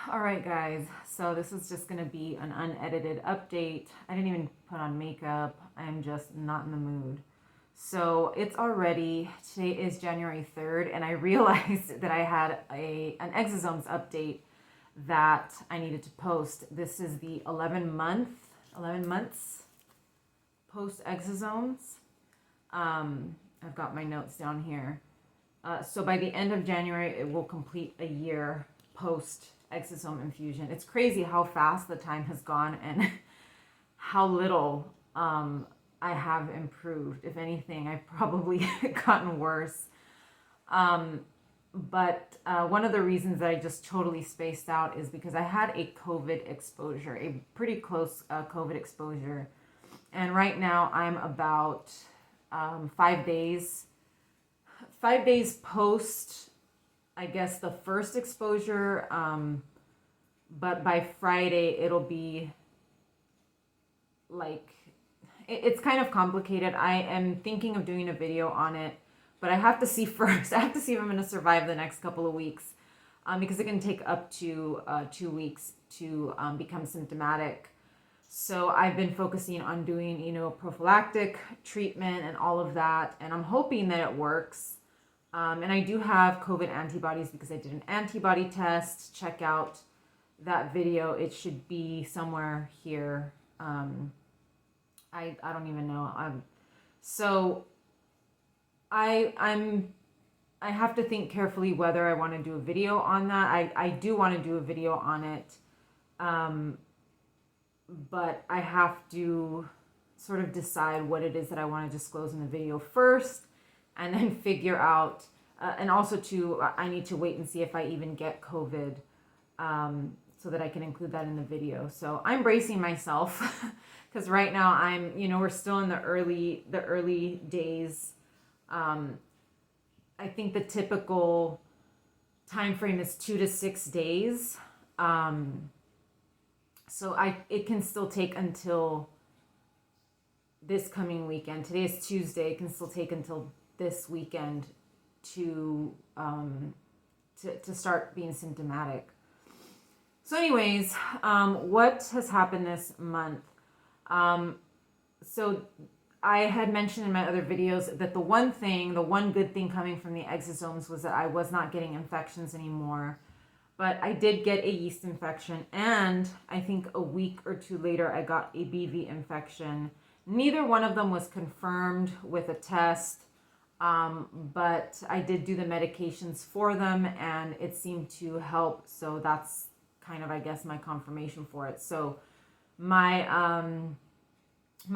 All right, guys. So this is just going to be an unedited update. I didn't even put on makeup. I'm just not in the mood. So it's already, today is January 3rd, and I realized that I had an exosomes update that I needed to post. This is the 11 months post exosomes. I've got my notes down here. So by the end of January, it will complete a year post exosome infusion. It's crazy how fast the time has gone and how little I have improved. If anything, I've probably gotten worse. But one of the reasons that I just totally spaced out is because I had a COVID exposure, a pretty close COVID exposure. And right now I'm about 5 days. 5 days post, I guess, the first exposure, but by Friday it'll be like, it's kind of complicated. I am thinking of doing a video on it, but I have to see first. I have to see if I'm going to survive the next couple of weeks, because it can take up to 2 weeks to become symptomatic. So I've been focusing on doing, prophylactic treatment and all of that, and I'm hoping that it works. And I do have COVID antibodies because I did an antibody test. Check out that video. It should be somewhere here. I don't even know. So I have to think carefully whether I want to do a video on that. I do want to do a video on it. But I have to sort of decide what it is that I want to disclose in the video first, and then figure out, and also too, I need to wait and see if I even get COVID, so that I can include that in the video. So I'm bracing myself because right now we're still in the early days. I think the typical time frame is 2 to 6 days. So it can still take until this coming weekend. Today is Tuesday. It can still take until this weekend to start being symptomatic. So anyways, what has happened this month? So I had mentioned in my other videos that the one good thing coming from the exosomes was that I was not getting infections anymore. But I did get a yeast infection, and I think a week or two later I got a BV infection. Neither one of them was confirmed with a test, but I did do the medications for them and it seemed to help. So that's kind of, I guess, my confirmation for it. So my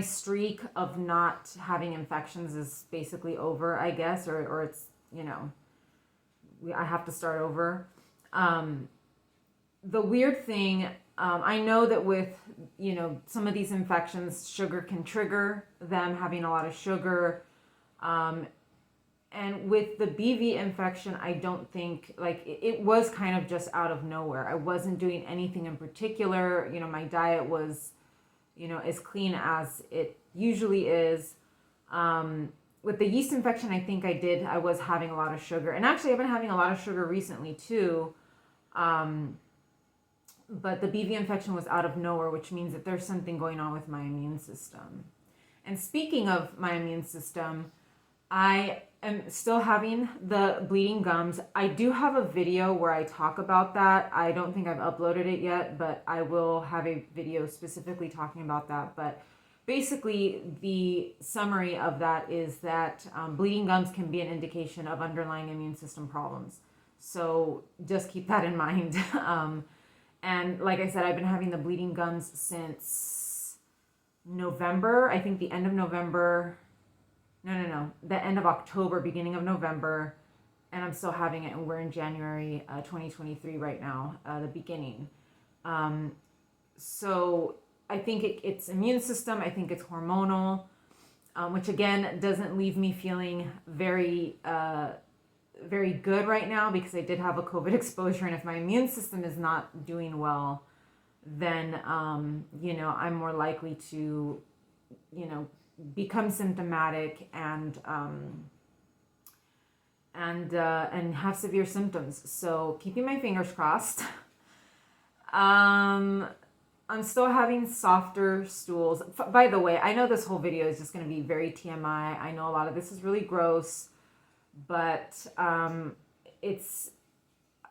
streak of not having infections is basically over, I guess, or it's, I have to start over. The weird thing, I know that with, some of these infections, sugar can trigger them, having a lot of sugar. And with the BV infection, I don't think, it was kind of just out of nowhere. I wasn't doing anything in particular. My diet was, as clean as it usually is. With the yeast infection, I think I was having a lot of sugar. And actually, I've been having a lot of sugar recently too. But the BV infection was out of nowhere, which means that there's something going on with my immune system. And speaking of my immune system, I am still having the bleeding gums. I do have a video where I talk about that. I don't think I've uploaded it yet, but I will have a video specifically talking about that. But basically, the summary of that is that bleeding gums can be an indication of underlying immune system problems. So just keep that in mind. And like I said, I've been having the bleeding gums since November. I think the end of November. No. The end of October, beginning of November. And I'm still having it. And we're in January 2023 right now, the beginning. So I think it's immune system. I think it's hormonal, which again doesn't leave me feeling very good right now, because I did have a COVID exposure, and if my immune system is not doing well, then I'm more likely to become symptomatic and have severe symptoms. So keeping my fingers crossed. Um, I'm still having softer stools. By the way, I know this whole video is just going to be very TMI. I know a lot of this is really gross, but it's,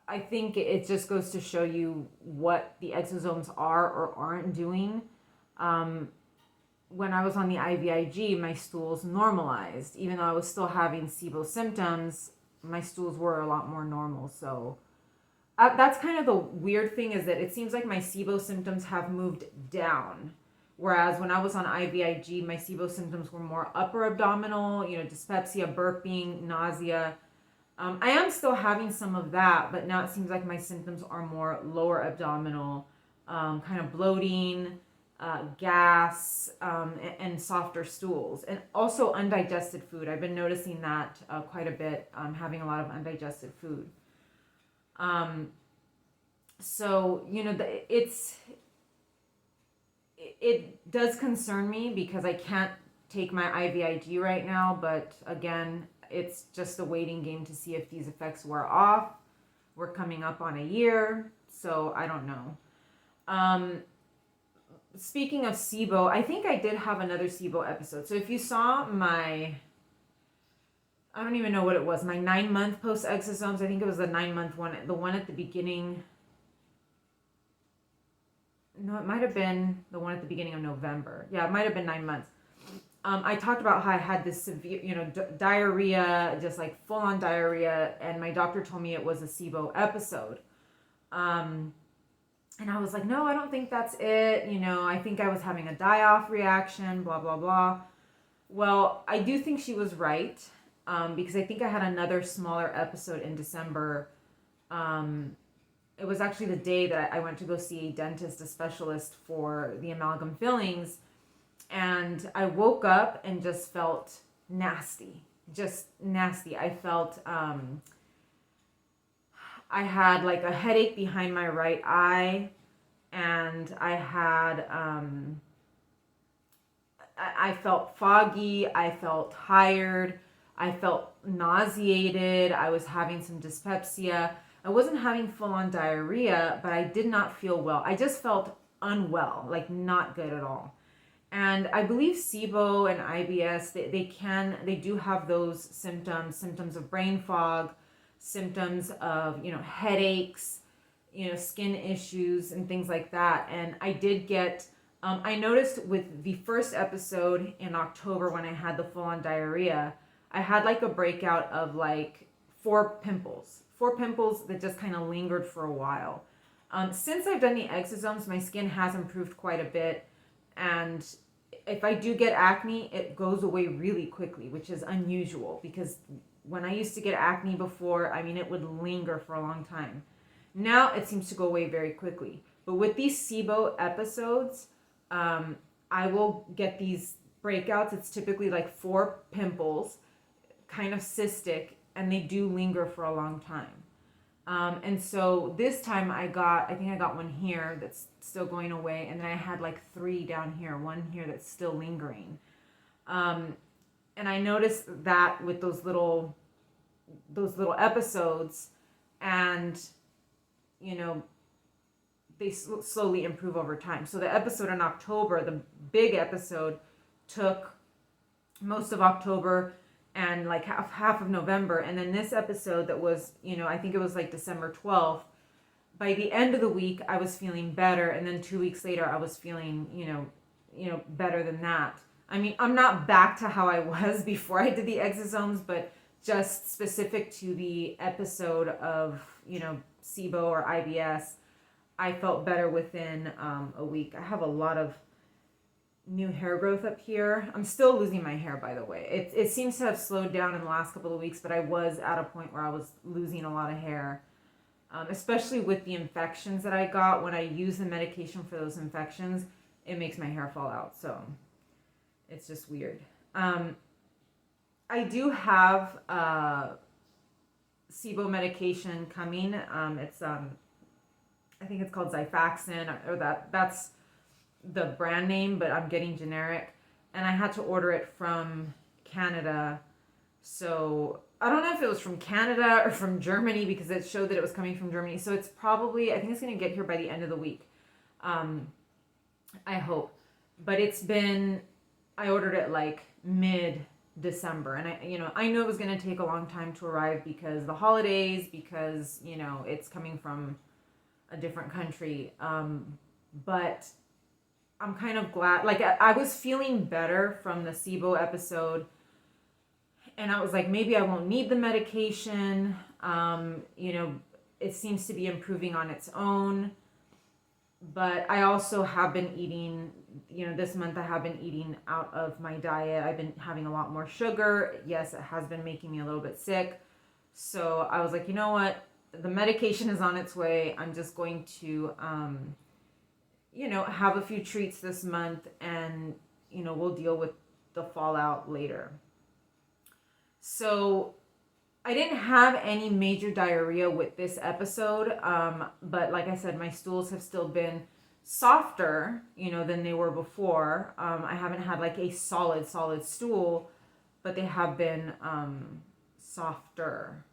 I think it just goes to show you what the exosomes are or aren't doing. When I was on the IVIG, my stools normalized. Even though I was still having SIBO symptoms, my stools were a lot more normal. So that's kind of the weird thing, is that it seems like my SIBO symptoms have moved down. Whereas when I was on IVIG, my SIBO symptoms were more upper abdominal, dyspepsia, burping, nausea. I am still having some of that, but now it seems like my symptoms are more lower abdominal, kind of bloating, gas, and softer stools, and also undigested food. I've been noticing that quite a bit, having a lot of undigested food. So it does concern me because I can't take my IVIG right now, but again, it's just a waiting game to see if these effects wear off. We're coming up on a year, so I don't know. Speaking of SIBO, I think I did have another SIBO episode. So if you saw I don't even know what it was, my 9-month post exosomes, I think it was the 9-month one, the one at the beginning. No, it might have been the one at the beginning of November. Yeah, it might have been 9 months. I talked about how I had this severe, diarrhea, just like full on diarrhea, and my doctor told me it was a SIBO episode. And I was like, no, I don't think that's it. I think I was having a die-off reaction, blah, blah, blah. Well, I do think she was right, because I think I had another smaller episode in December. It was actually the day that I went to go see a dentist, a specialist for the amalgam fillings. And I woke up and just felt nasty, just nasty. I felt, I had like a headache behind my right eye, and I had, I felt foggy, I felt tired, I felt nauseated, I was having some dyspepsia. I wasn't having full-on diarrhea, but I did not feel well. I just felt unwell, like not good at all. And I believe SIBO and IBS, they do have those symptoms of brain fog, symptoms of, headaches, skin issues and things like that. And I did get, I noticed with the first episode in October when I had the full-on diarrhea, I had like a breakout of like 4 pimples that just kind of lingered for a while. Since I've done the exosomes, my skin has improved quite a bit. And if I do get acne, it goes away really quickly, which is unusual, because when I used to get acne before, it would linger for a long time. Now it seems to go away very quickly. But with these SIBO episodes, I will get these breakouts. It's typically like 4 pimples, kind of cystic, and they do linger for a long time. And so this time I think I got one here that's still going away, and then I had like 3 down here, one here that's still lingering. And I noticed that with those little episodes, and they slowly improve over time. So the episode in October, the big episode, took most of October and like half of November. And then this episode that was, I think it was like December 12th, by the end of the week, I was feeling better. And then 2 weeks later, I was feeling, better than that. I'm not back to how I was before I did the exosomes, but just specific to the episode of, SIBO or IBS, I felt better within a week. I have a lot of new hair growth up here. I'm still losing my hair, by the way. It seems to have slowed down in the last couple of weeks, but I was at a point where I was losing a lot of hair, especially with the infections that I got. When I use the medication for those infections, it makes my hair fall out. So it's just weird. I do have SIBO medication coming. It's I think it's called Xifaxan, or that's the brand name, but I'm getting generic, and I had to order it from Canada. So I don't know if it was from Canada or from Germany because it showed that it was coming from Germany. So it's probably, I think it's going to get here by the end of the week. I hope. But it's been, I ordered it like mid-December. And I know it was going to take a long time to arrive because the holidays, because, it's coming from a different country. But I'm kind of glad, like I was feeling better from the SIBO episode. And I was like, maybe I won't need the medication. It seems to be improving on its own. But I also have been eating, this month I have been eating out of my diet. I've been having a lot more sugar. Yes, it has been making me a little bit sick. So I was like, you know what? The medication is on its way. I'm just going to, have a few treats this month and, we'll deal with the fallout later. So I didn't have any major diarrhea with this episode, but like I said, my stools have still been softer, than they were before. I haven't had like a solid stool, but they have been softer.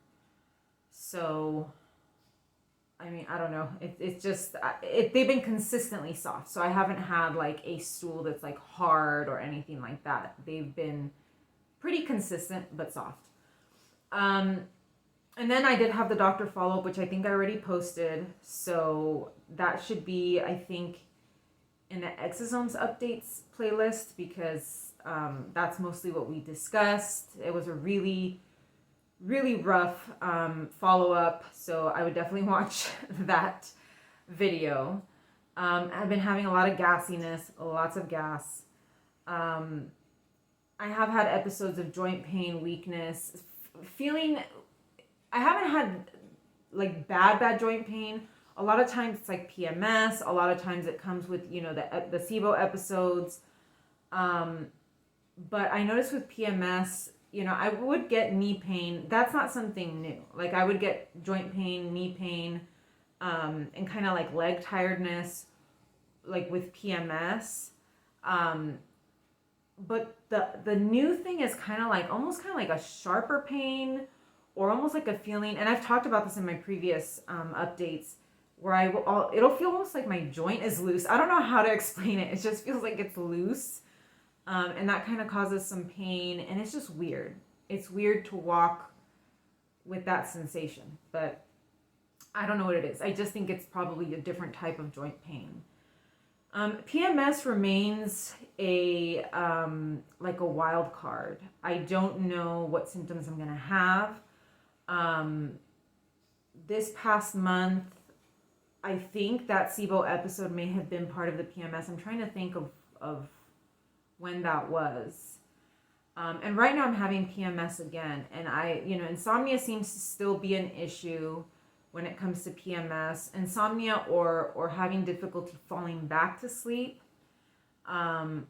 So, I mean, I don't know. It's just, they've been consistently soft. So I haven't had like a stool that's like hard or anything like that. They've been pretty consistent, but soft. And then I did have the doctor follow-up, which I think I already posted. So that should be, I think, in the exosomes updates playlist because that's mostly what we discussed. It was a really, really rough follow-up. So I would definitely watch that video. I've been having a lot of gassiness, lots of gas. I have had episodes of joint pain, weakness, feeling, I haven't had like bad joint pain. A lot of times it's like PMS. A lot of times it comes with, the SIBO episodes. But I noticed with PMS, I would get knee pain. That's not something new. Like I would get joint pain, knee pain, and kind of like leg tiredness, like with PMS. But the new thing is almost like a sharper pain or almost like a feeling, and I've talked about this in my previous updates, where it'll feel almost like my joint is loose. I don't know how to explain it. It just feels like it's loose. And that kind of causes some pain, and it's just weird. It's weird to walk with that sensation, but I don't know what it is. I just think it's probably a different type of joint pain. PMS remains a wild card. I don't know what symptoms I'm going to have. This past month, I think that SIBO episode may have been part of the PMS. I'm trying to think of when that was. And right now I'm having PMS again. And insomnia seems to still be an issue when it comes to PMS. Insomnia or having difficulty falling back to sleep. I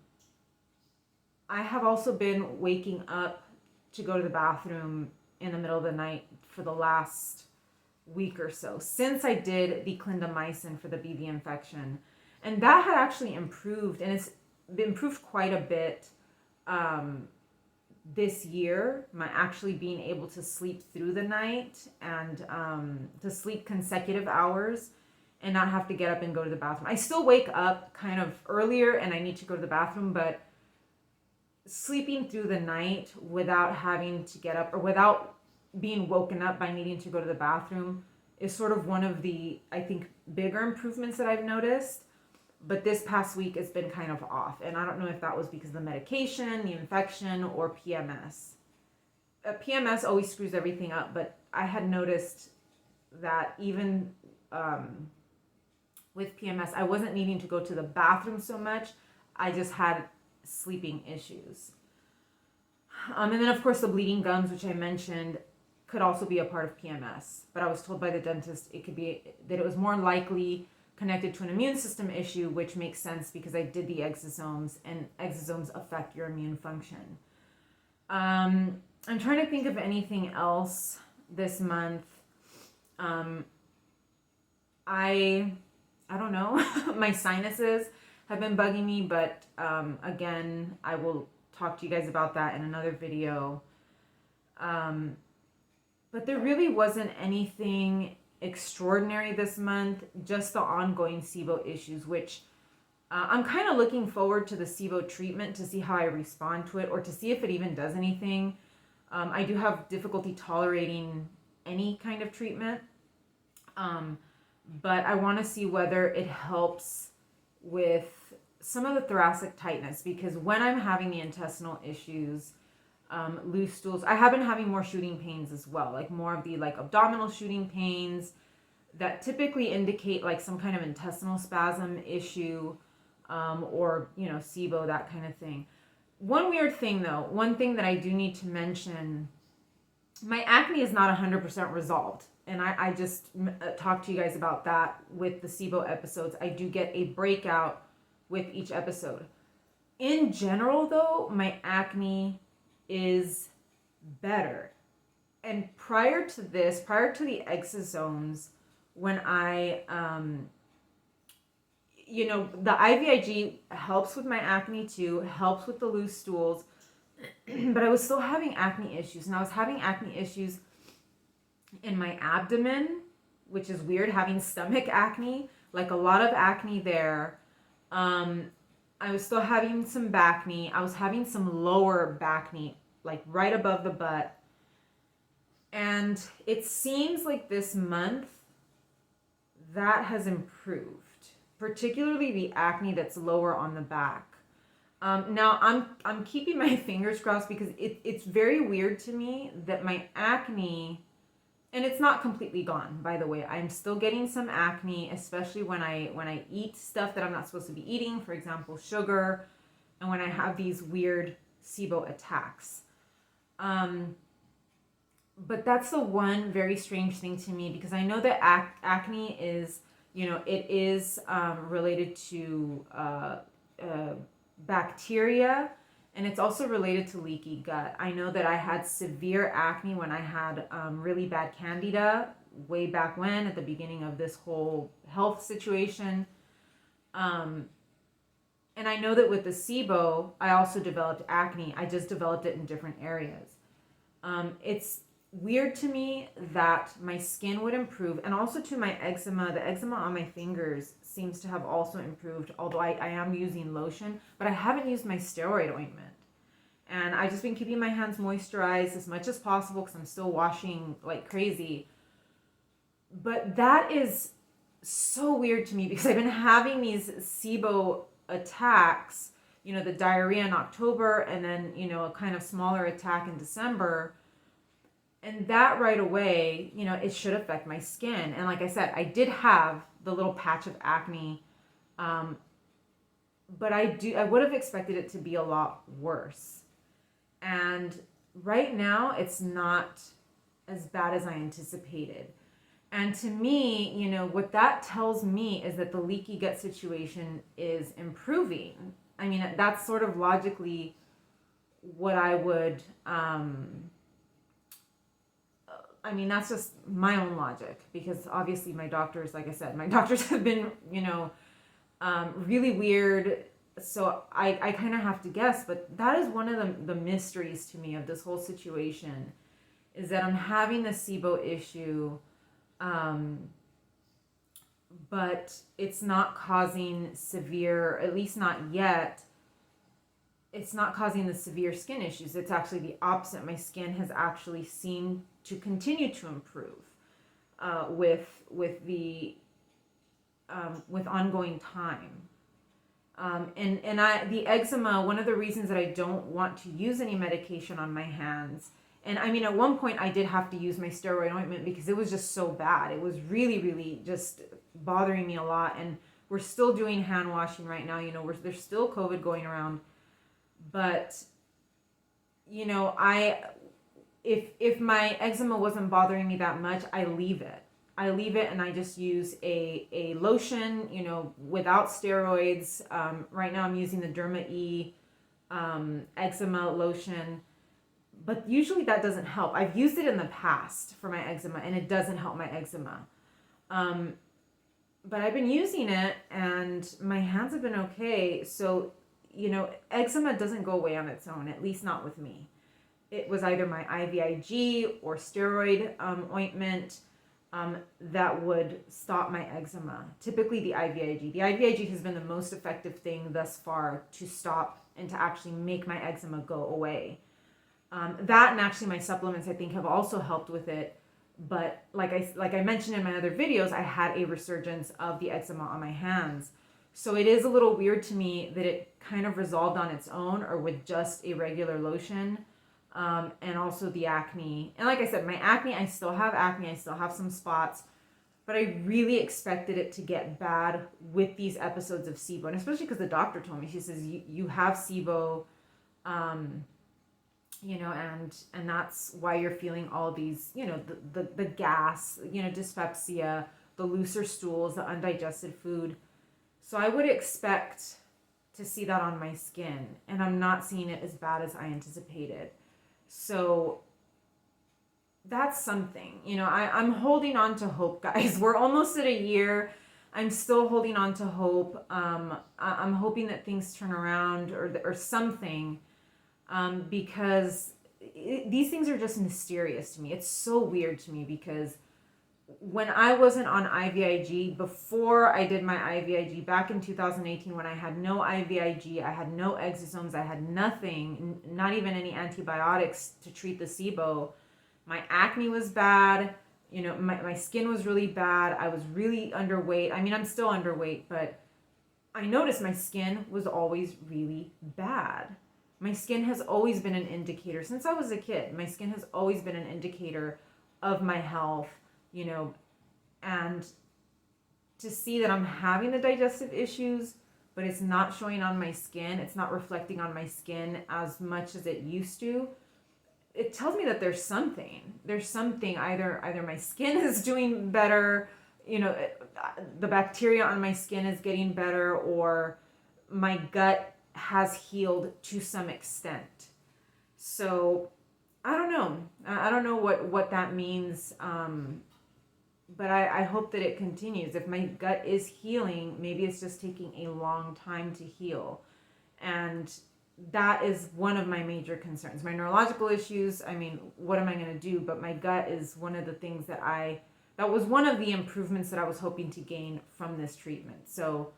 have also been waking up to go to the bathroom in the middle of the night for the last week or so, since I did the clindamycin for the BV infection. And that had actually improved, and it's improved quite a bit this year, my actually being able to sleep through the night and to sleep consecutive hours and not have to get up and go to the bathroom. I still wake up kind of earlier and I need to go to the bathroom, but sleeping through the night without having to get up or without being woken up by needing to go to the bathroom is sort of one of the, I think, bigger improvements that I've noticed. But this past week it's been kind of off. And I don't know if that was because of the medication, the infection, or PMS. PMS always screws everything up, but I had noticed that even with PMS, I wasn't needing to go to the bathroom so much. I just had sleeping issues. And then, of course, the bleeding gums, which I mentioned, could also be a part of PMS. But I was told by the dentist it could be that it was more likely connected to an immune system issue, which makes sense because I did the exosomes, and exosomes affect your immune function. I'm trying to think of anything else this month. I don't know. My sinuses have been bugging me, but again, I will talk to you guys about that in another video. But there really wasn't anything extraordinary this month, just the ongoing SIBO issues, which I'm kind of looking forward to the SIBO treatment to see how I respond to it or to see if it even does anything. I do have difficulty tolerating any kind of treatment, but I want to see whether it helps with some of the thoracic tightness, because when I'm having the intestinal issues, loose stools, I have been having more shooting pains as well, like more of the like abdominal shooting pains that typically indicate like some kind of intestinal spasm issue, or SIBO, that kind of thing. One weird thing though, one thing that I do need to mention, my acne is not 100% resolved. And I just talked to you guys about that with the SIBO episodes. I do get a breakout with each episode. In general though, my acne is better. And prior to this, prior to the exosomes, when I, the IVIG helps with my acne too, helps with the loose stools, but I was still having acne issues. And I was having acne issues in my abdomen, which is weird, having stomach acne, like a lot of acne there. I was still having some back knee. I was having some lower back knee, like right above the butt. And it seems like this month that has improved, particularly the acne that's lower on the back. Now I'm keeping my fingers crossed, because it's very weird to me that my acne, and it's not completely gone, by the way. I'm still getting some acne, especially when I eat stuff that I'm not supposed to be eating, for example, sugar, and when I have these weird SIBO attacks. But that's the one very strange thing to me, because I know that acne is, it is related to bacteria, and it's also related to leaky gut. I know that I had severe acne when I had really bad candida way back when, at the beginning of this whole health situation. And I know that with the SIBO, I also developed acne. I just developed it in different areas. It's weird to me that my skin would improve, and also to my eczema. The eczema on my fingers seems to have also improved, although I am using lotion, but I haven't used my steroid ointment. And I've just been keeping my hands moisturized as much as possible, because I'm still washing like crazy. But that is so weird to me, because I've been having these SIBO attacks, the diarrhea in October, and then, a kind of smaller attack in December. And that right away, it should affect my skin. And like I said, I did have the little patch of acne, but I would have expected it to be a lot worse. And right now, it's not as bad as I anticipated. And to me, what that tells me is that the leaky gut situation is improving. I mean, that's sort of logically what I would, that's just my own logic, because obviously my doctors, like I said, my doctors have been, really weird. So I kind of have to guess, but that is one of the mysteries to me of this whole situation, is that I'm having the SIBO issue, but it's not causing severe, at least not yet, it's not causing the severe skin issues. It's actually the opposite. My skin has actually seemed to continue to improve with ongoing time. The eczema, one of the reasons that I don't want to use any medication on my hands, and I mean, at one point I did have to use my steroid ointment because it was just so bad. It was really, really just bothering me a lot. And we're still doing hand washing right now. There's still COVID going around. But, if my eczema wasn't bothering me that much, I leave it. And I just use a lotion, without steroids. Right now I'm using the Derma E eczema lotion. But usually that doesn't help. I've used it in the past for my eczema, and it doesn't help my eczema. But I've been using it, and my hands have been okay. So, eczema doesn't go away on its own, at least not with me. it was either my IVIG or steroid ointment that would stop my eczema. Typically the IVIG. The IVIG has been the most effective thing thus far to stop and to actually make my eczema go away. That and actually my supplements I think have also helped with it. But like I mentioned in my other videos, I had a resurgence of the eczema on my hands. So it is a little weird to me that it kind of resolved on its own or with just a regular lotion. And also the acne. And like I said, my acne, I still have acne. I still have some spots. But I really expected it to get bad with these episodes of SIBO. And especially because the doctor told me, she says, you have SIBO, you know, and that's why you're feeling all these, you know, the gas, you know, dyspepsia, the looser stools, the undigested food. So I would expect to see that on my skin. And I'm not seeing it as bad as I anticipated. So that's something, you know, I'm holding on to hope, guys. We're almost at a year. I'm still holding on to hope. I'm hoping that things turn around or something, because these things are just mysterious to me. It's so weird to me because when I wasn't on IVIG, before I did my IVIG back in 2018, when I had no IVIG, I had no exosomes, I had nothing, not even any antibiotics to treat the SIBO, my acne was bad, you know, my skin was really bad, I was really underweight. I mean, I'm still underweight, but I noticed my skin was always really bad. My skin has always been an indicator, since I was a kid, my skin has always been an indicator of my health. You know, and to see that I'm having the digestive issues, but it's not showing on my skin, it's not reflecting on my skin as much as it used to, it tells me that there's something, either my skin is doing better, you know, the bacteria on my skin is getting better, or my gut has healed to some extent. So I don't know what that means. But I hope that it continues. If my gut is healing, maybe it's just taking a long time to heal. And that is one of my major concerns. My neurological issues, I mean, what am I going to do? But my gut is one of the things that was one of the improvements that I was hoping to gain from this treatment. So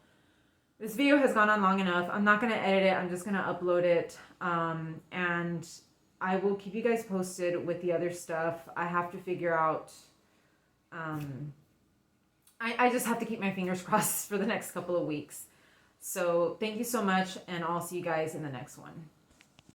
this video has gone on long enough. I'm not going to edit it. I'm just going to upload it. And I will keep you guys posted with the other stuff. I have to figure out... I just have to keep my fingers crossed for the next couple of weeks. So thank you so much, and I'll see you guys in the next one.